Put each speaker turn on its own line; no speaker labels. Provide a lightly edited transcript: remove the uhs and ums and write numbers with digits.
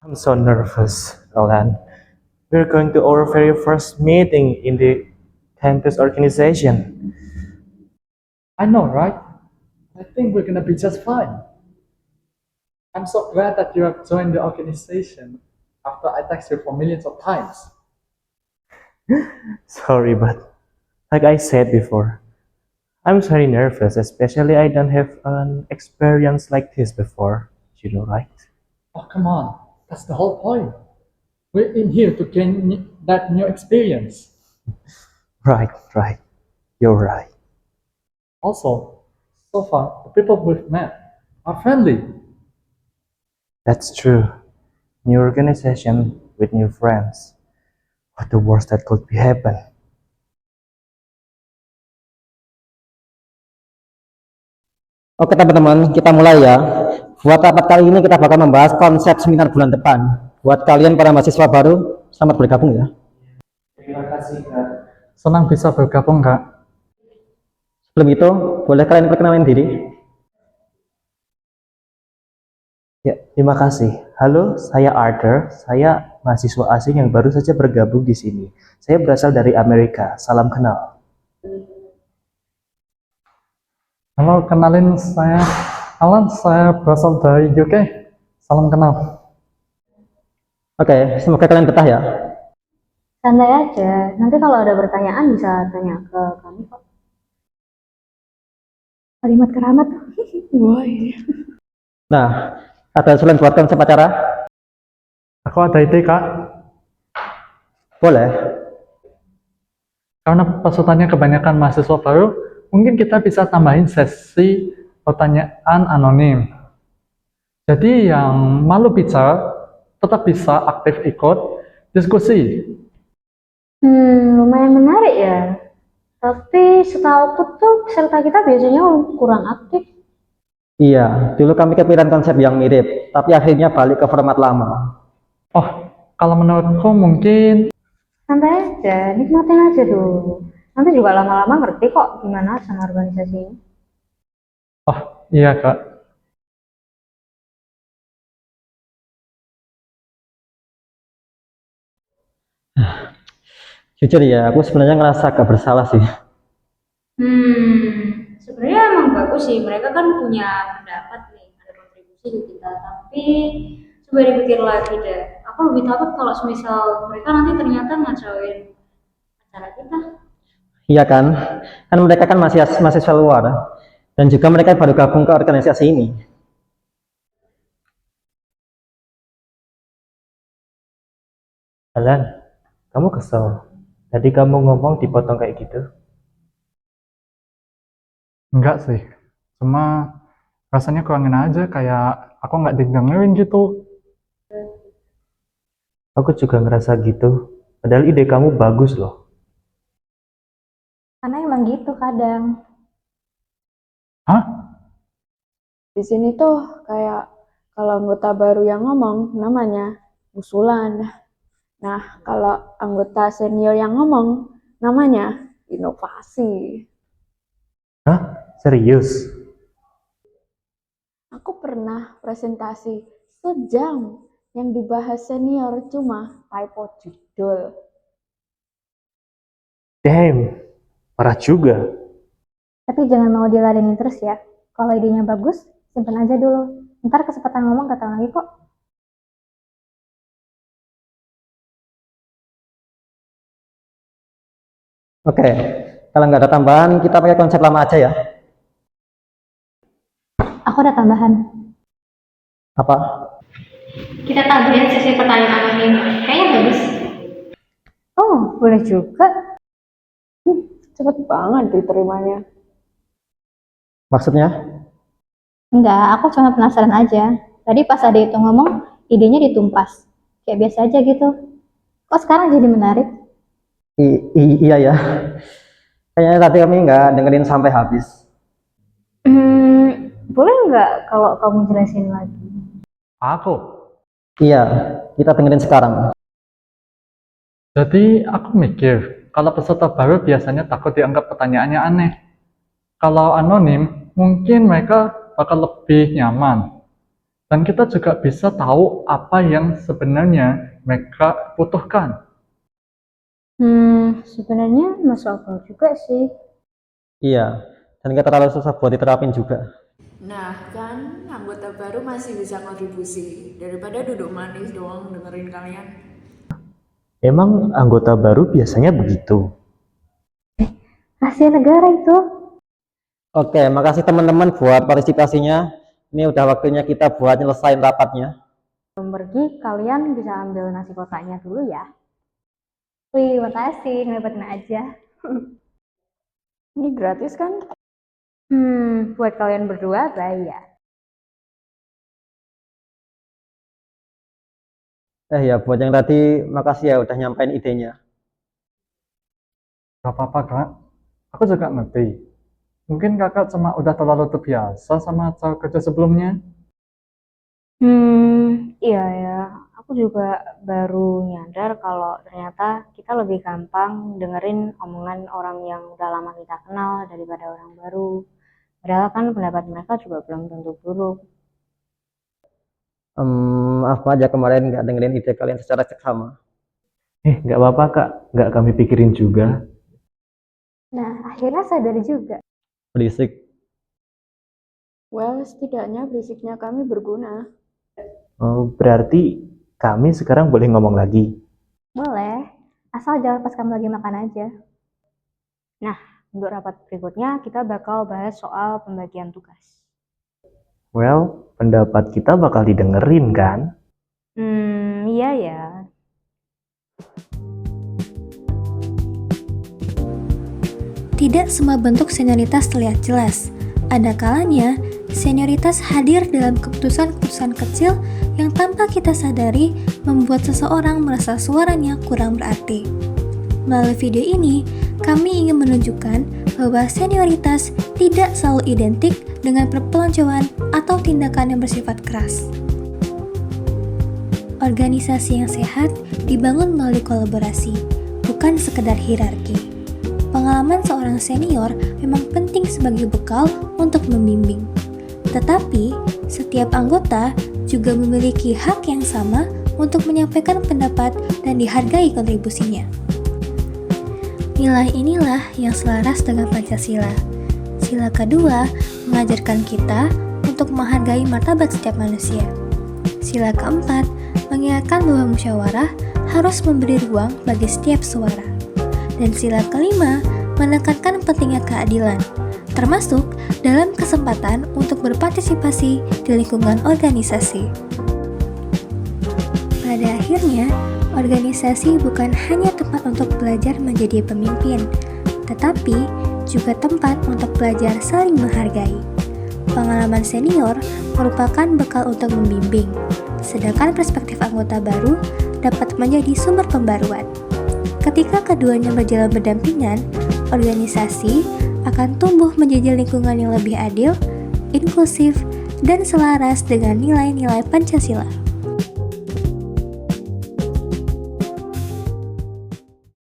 I'm so nervous, Alan. We're going to our very first meeting in the campus organization.
I know, right? I think we're gonna be just fine. I'm so glad that you have joined the organization after I text you for millions of times.
Sorry, but like I said before, I'm very nervous, especially I don't have an experience like this before. You know, right?
Oh, come on. That's the whole point. We're in here to gain that new experience.
Right. You're right.
Also, so far, the people we've met are friendly.
That's true. New organization with new friends. What the worst that could be happen?
Oke teman-teman, kita mulai ya. Buat rapat kali ini kita bakal membahas konsep seminar bulan depan. Buat kalian para mahasiswa baru, selamat bergabung ya.
Terima kasih, Kak.
Senang bisa bergabung, Kak.
Sebelum itu, boleh kalian perkenalkan diri?
Ya, terima kasih. Halo, saya Arthur. Saya mahasiswa asing yang baru saja bergabung di sini. Saya berasal dari Amerika. Salam kenal.
Halo, kenalin saya Alan, saya berasal dari UK. Salam kenal.
Oke, semoga kalian betah ya.
Santai aja, nanti kalau ada pertanyaan bisa tanya ke kami kok. Kalimat keramat. Wah, iya.
Nah, ada usulan buat konsep acara?
Aku ada ide, Kak.
Boleh.
Karena pesertanya kebanyakan mahasiswa baru, mungkin kita bisa tambahin sesi pertanyaan anonim. Jadi yang malu bicara tetap bisa aktif ikut diskusi.
Lumayan menarik ya. Tapi setahu aku tuh peserta kita biasanya kurang aktif.
Iya, dulu kami kepikiran konsep yang mirip, tapi akhirnya balik ke format lama.
Oh, kalau menurutku mungkin
Santai aja, nikmatin aja dulu. Nanti juga lama-lama ngerti kok gimana sama organisasi ini.
oh iya, Kak.
Jujur ya, aku sebenarnya ngerasa agak bersalah sih.
Sebenarnya emang bagus sih. Mereka kan punya pendapat nih, ada kontribusi ke kita. Tapi coba dipikir lagi deh. Aku lebih takut kalau semisal mereka nanti ternyata ngacauin acara kita.
Iya kan? Kan mereka kan masih mahasiswa luar. Dan juga mereka baru gabung ke organisasi ini.
Alan, kamu kesel. Tadi kamu ngomong dipotong kayak gitu.
Enggak sih. Cuma rasanya kurangin aja kayak aku nggak didengerin gitu.
Aku juga ngerasa gitu. Padahal ide kamu bagus loh.
Karena emang gitu kadang.
Hah?
Di sini tuh kayak kalau anggota baru yang ngomong namanya usulan. Nah, kalau anggota senior yang ngomong namanya inovasi.
Hah? Serius?
Aku pernah presentasi sejam yang dibahas senior cuma typo judul.
Damn, parah juga.
Tapi jangan mau diladenin terus ya. Kalau idenya bagus, simpen aja dulu. Ntar kesempatan ngomong gak tahu lagi kok.
Oke, kalau nggak ada tambahan, kita pakai konsep lama aja ya.
Aku ada tambahan.
Apa?
Kita tambahin sesi pertanyaan anonim. Kayaknya bagus. Oh, boleh juga.
Cepet banget diterimanya.
Maksudnya?
Enggak, aku cuma penasaran aja. Tadi pas ada itu ngomong, idenya ditumpas. Kayak biasa aja gitu. Kok sekarang jadi menarik?
Iya ya. Kayaknya tadi kami nggak dengerin sampai habis.
Boleh nggak kalau kamu jelasin lagi?
Aku.
Iya, kita dengerin sekarang.
Jadi aku mikir, kalau peserta baru biasanya takut dianggap pertanyaannya aneh. Kalau anonim, mungkin mereka bakal lebih nyaman. Dan kita juga bisa tahu apa yang sebenarnya mereka butuhkan.
Sebenarnya masuk akal juga sih.
Iya, dan gak terlalu susah buat diterapin juga.
Nah, kan anggota baru masih bisa kontribusi daripada duduk manis doang dengerin kalian.
Emang anggota baru biasanya begitu?
Rahasia negara itu.
Oke, makasih teman-teman buat partisipasinya. Ini udah waktunya kita buat nyelesain rapatnya.
Sebelum pergi, kalian bisa ambil nasi kotaknya dulu ya. Wih, makasih, ngerepotin aja.
Ini gratis kan?
Buat kalian berdua bayar.
Ya, buat yang tadi, makasih ya udah nyampein idenya.
Gak apa-apa kak, aku juga ngerti. Mungkin kakak cuma udah terlalu terbiasa sama cara kerja sebelumnya.
Iya ya. Aku juga baru nyadar kalau ternyata kita lebih gampang dengerin omongan orang yang udah lama kita kenal daripada orang baru. Padahal kan pendapat mereka juga belum tentu buruk.
Maaf aja kemarin nggak dengerin ide kalian secara seksama.
Nggak apa-apa kak, nggak kami pikirin juga.
Nah, akhirnya sadar juga.
Berisik.
Well, setidaknya berisiknya kami berguna.
Oh, berarti kami sekarang boleh ngomong lagi.
Boleh, asal jangan pas kamu lagi makan aja. Nah, untuk rapat berikutnya kita bakal bahas soal pembagian tugas.
Well, pendapat kita bakal didengerin kan?
Iya ya.
Tidak semua bentuk senioritas terlihat jelas. Ada kalanya, senioritas hadir dalam keputusan-keputusan kecil yang tanpa kita sadari membuat seseorang merasa suaranya kurang berarti. Melalui video ini, kami ingin menunjukkan bahwa senioritas tidak selalu identik dengan perpeloncoan atau tindakan yang bersifat keras. Organisasi yang sehat dibangun melalui kolaborasi, bukan sekedar hierarki. Pengalaman seorang senior memang penting sebagai bekal untuk membimbing. Tetapi, setiap anggota juga memiliki hak yang sama untuk menyampaikan pendapat dan dihargai kontribusinya. Nilai inilah yang selaras dengan Pancasila. Sila kedua mengajarkan kita untuk menghargai martabat setiap manusia. Sila keempat mengingatkan bahwa musyawarah harus memberi ruang bagi setiap suara. Dan sila kelima menekankan pentingnya keadilan, termasuk dalam kesempatan untuk berpartisipasi di lingkungan organisasi. Pada akhirnya, organisasi bukan hanya tempat untuk belajar menjadi pemimpin, tetapi juga tempat untuk belajar saling menghargai. Pengalaman senior merupakan bekal untuk membimbing, sedangkan perspektif anggota baru dapat menjadi sumber pembaruan. Ketika keduanya berjalan berdampingan, organisasi akan tumbuh menjadi lingkungan yang lebih adil, inklusif, dan selaras dengan nilai-nilai Pancasila.